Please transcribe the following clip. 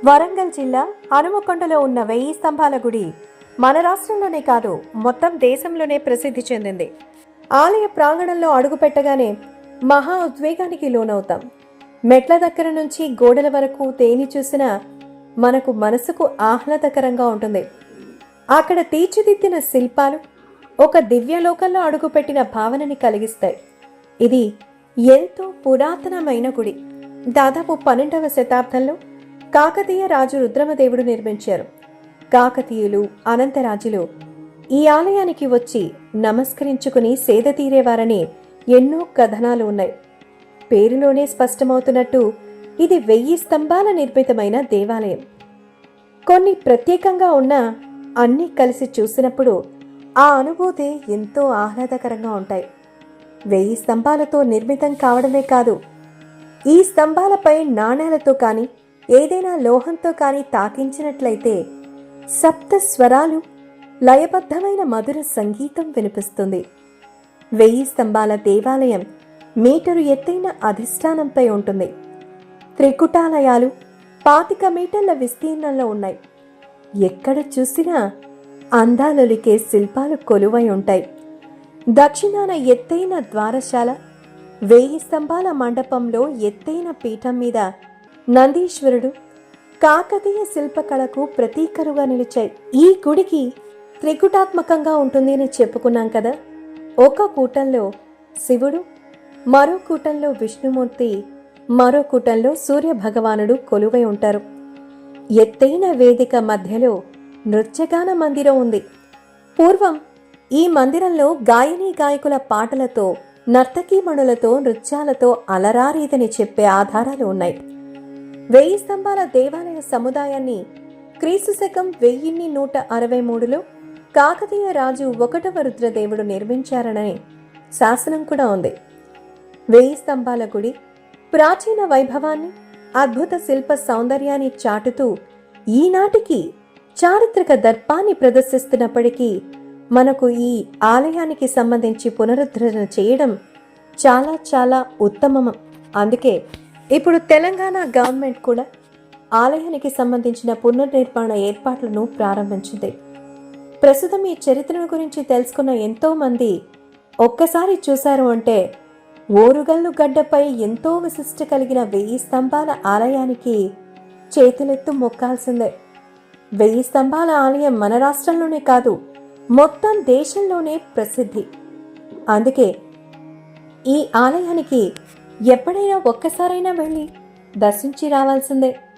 వరంగల్ జిల్లా హనుమకొండలో ఉన్న 1000 స్తంభాల గుడి మన రాష్ట్రంలోనే కాదు మొత్తం దేశంలోనే ప్రసిద్ధి చెందింది. ఆలయ ప్రాంగణంలో అడుగుపెట్టగానే మహా ఉద్వేగానికి లోనవుతాం. మెట్ల దగ్గర నుంచి గోడల వరకు తేని చూసినా మనకు మనసుకు ఆహ్లాదకరంగా ఉంటుంది. అక్కడ తీర్చిదిద్దిన శిల్పాలు ఒక దివ్యలోకంలో అడుగుపెట్టిన భావనని కలిగిస్తాయి. ఇది ఎంతో పురాతనమైన గుడి. దాదాపు 12వ శతాబ్దంలో కాకతీయ రాజు రుద్రమదేవుడు నిర్మించారు. కాకతీయులు, అనంతరాజులు ఈ ఆలయానికి వచ్చి నమస్కరించుకుని సేద తీరేవారని ఎన్నో కథనాలు ఉన్నాయి. పేరులోనే స్పష్టమవుతున్నట్టు ఇది 1000 స్తంభాల నిర్మితమైన దేవాలయం. కొన్ని ప్రత్యేకంగా ఉన్న అన్నీ కలిసి చూసినప్పుడు ఆ అనుభూతి ఎంతో ఆహ్లాదకరంగా ఉంటాయి. 1000 స్తంభాలతో నిర్మితం కావడమే కాదు, ఈ స్తంభాలపై నాణేలతో కానీ ఏదైనా లోహంతో కానీ తాకించినట్లయితే సప్త స్వరాలు లయబద్ధమైన మధుర సంగీతం వినిపిస్తుంది. 1000 స్తంభాల దేవాలయం మీటరు ఎత్తైన అధిష్టానంపై ఉంటుంది. త్రికుటాలయాలు 25 మీటర్ల విస్తీర్ణంలో ఉన్నాయి. ఎక్కడ చూసినా అందాలొలికే శిల్పాలు కొలువై ఉంటాయి. దక్షిణాన ఎత్తైన ద్వారశాల, 1000 స్తంభాల మండపంలో ఎత్తైన పీఠం మీద నందీశ్వరుడు కాకతీయ శిల్పకళకు ప్రతీకలుగా నిలిచాయి. ఈ గుడికి త్రికుటాత్మకంగా ఉంటుంది అని చెప్పుకున్నాం కదా. ఒక కూటంలో శివుడు, మరో కూటంలో విష్ణుమూర్తి, మరో కూటంలో సూర్య భగవానుడు కొలువై ఉంటారు. ఎత్తైన వేదిక మధ్యలో నృత్యగాన మందిరం ఉంది. పూర్వం ఈ మందిరంలో గాయనీ గాయకుల పాటలతో, నర్తకీమణులతో, నృత్యాలతో అలరారేదని చెప్పే ఆధారాలు ఉన్నాయి. 1000 స్తంభాల దేవాలయ సముదాయాన్ని క్రీస్తు శకం 1163లో కాకతీయ రాజు 1వ రుద్రదేవుడు నిర్మించారనే శాసనం కూడా ఉంది. 1000 స్తంభాల గుడి ప్రాచీన వైభవాన్ని, అద్భుత శిల్ప సౌందర్యాన్ని చాటుతూ ఈనాటికి చారిత్రక దర్పాన్ని ప్రదర్శిస్తున్నప్పటికీ మనకు ఈ ఆలయానికి సంబంధించి పునరుద్ధరణ చేయడం చాలా చాలా ఉత్తమం. అందుకే ఇప్పుడు తెలంగాణ గవర్నమెంట్ కూడా ఆలయానికి సంబంధించిన పునర్నిర్మాణ ఏర్పాట్లను ప్రారంభించింది. ప్రస్తుతం ఈ చరిత్రను గురించి తెలుసుకున్న ఎంతో మంది ఒక్కసారి చూశారు అంటే ఓరుగల్లు గడ్డపై ఎంతో విశిష్ట కలిగిన 1000 స్తంభాల ఆలయానికి చేతులెత్తు మొక్కాల్సిందే. 1000 స్తంభాల ఆలయం మన రాష్ట్రంలోనే కాదు మొత్తం దేశంలోనే ప్రసిద్ధి. అందుకే ఈ ఆలయానికి ఎప్పుడైనా ఒక్కసారైనా వెళ్ళి దర్శించి రావాల్సిందే.